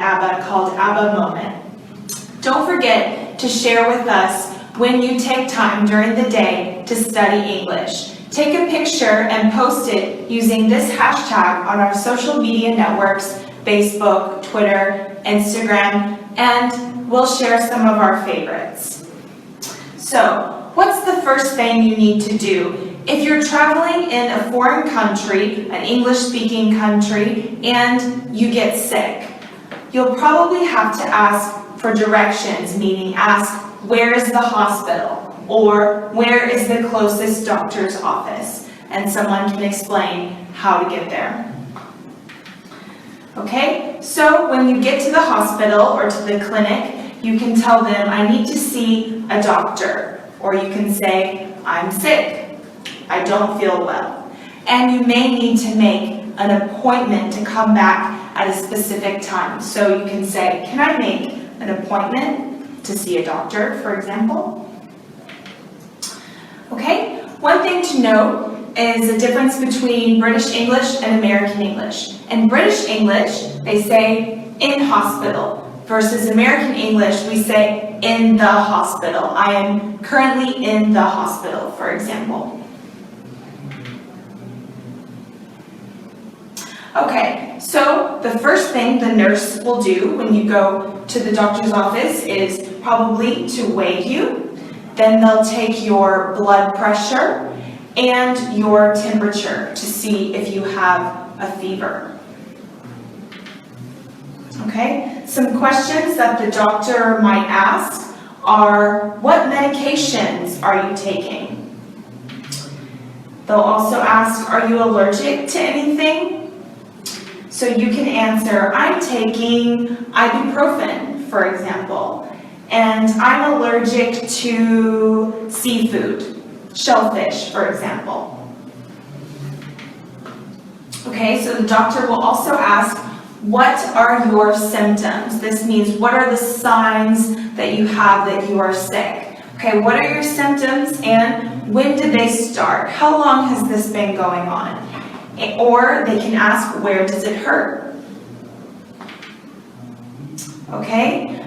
ABBA called ABBA Moment. Don't forget to share with us when you take time during the day to study English. Take a picture and post it using this hashtag on our social media networks, Facebook, Twitter, Instagram, and we'll share some of our favorites. So, what's the first thing you need to do? If you're traveling in a foreign country, an English-speaking country, and you get sick, you'll probably have to ask for directions, meaning ask, where is the hospital? Or where is the closest doctor's office? And someone can explain how to get there. Okay, so when you get to the hospital or to the clinic, you can tell them, I need to see a doctor. Or you can say, I'm sick, I don't feel well. And you may need to make an appointment to come back at a specific time. So you can say, can I make an appointment to see a doctor, for example? Okay, one thing to note is the difference between British English and American English. In British English, they say in hospital, versus American English, we say in the hospital. I am currently in the hospital, for example. Okay, so the first thing the nurse will do when you go to the doctor's office is probably to weigh you. Then they'll take your blood pressure and your temperature to see if you have a fever. Okay, some questions that the doctor might ask are, what medications are you taking? They'll also ask, are you allergic to anything? So you can answer, I'm taking ibuprofen, for example, and I'm allergic to seafood, shellfish, for example. Okay, so the doctor will also ask, what are your symptoms? This means, what are the signs that you have that you are sick? Okay, what are your symptoms and when did they start? How long has this been going on? Or they can ask, where does it hurt? Okay,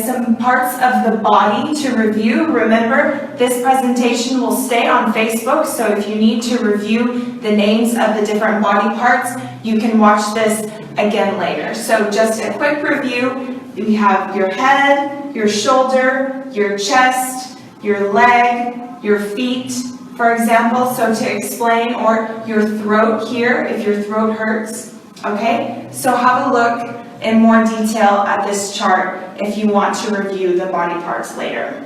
some parts of the body to review. Remember, this presentation will stay on Facebook, so if you need to review the names of the different body parts, you can watch this again later. So just a quick review. We have your head, your shoulder, your chest, your leg, your feet, for example, so to explain, or your throat here, if your throat hurts, okay? So have a look in more detail at this chart if you want to review the body parts later.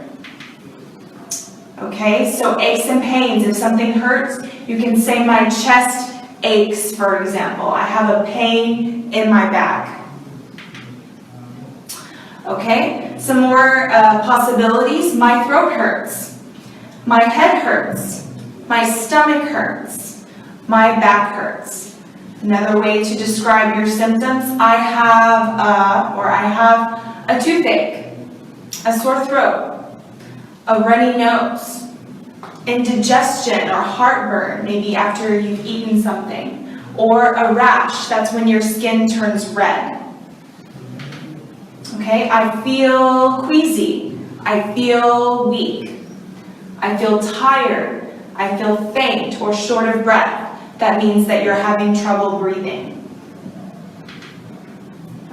Okay, so aches and pains, if something hurts, you can say my chest aches, for example. I have a pain in my back. Okay, some more possibilities. My throat hurts. My head hurts. My stomach hurts. My back hurts. Another way to describe your symptoms, I have a toothache, a sore throat, a runny nose, indigestion or heartburn, maybe after you've eaten something, or a rash, that's when your skin turns red. Okay, I feel queasy, I feel weak, I feel tired, I feel faint or short of breath. That means that you're having trouble breathing.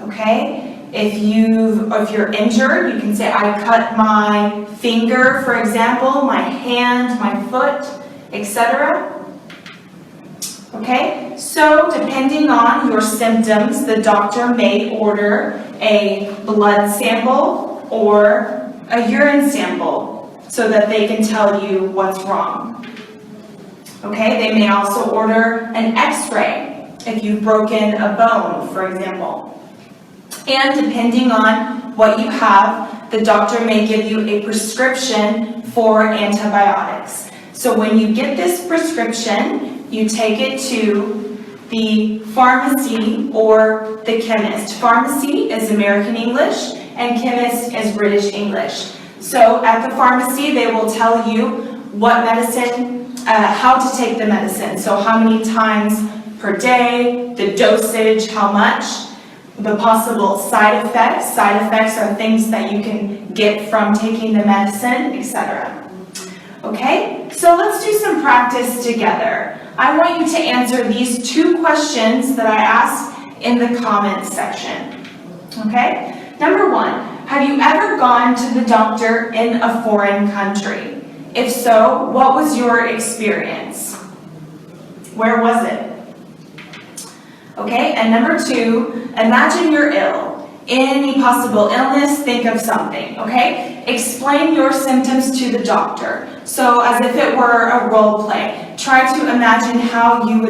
Okay, if you're injured, you can say, I cut my finger, for example, my hand, my foot, etc. Okay, so depending on your symptoms, the doctor may order a blood sample or a urine sample so that they can tell you what's wrong. Okay, they may also order an x-ray if you've broken a bone, for example. And depending on what you have, the doctor may give you a prescription for antibiotics. So when you get this prescription, you take it to the pharmacy or the chemist. Pharmacy is American English and chemist is British English. So at the pharmacy, they will tell you what medicine, how to take the medicine. So how many times per day, the dosage, how much. the possible side effects. Side effects are things that you can get from taking the medicine, etc. Okay, so let's do some practice together. I want you to answer these 2 questions that I asked in the comments section. Okay, number 1, have you ever gone to the doctor in a foreign country? If so, what was your experience? Where was it? Okay, and number 2, imagine you're ill. Any possible illness, think of something, okay? Explain your symptoms to the doctor. So as if it were a role play, try to imagine how you would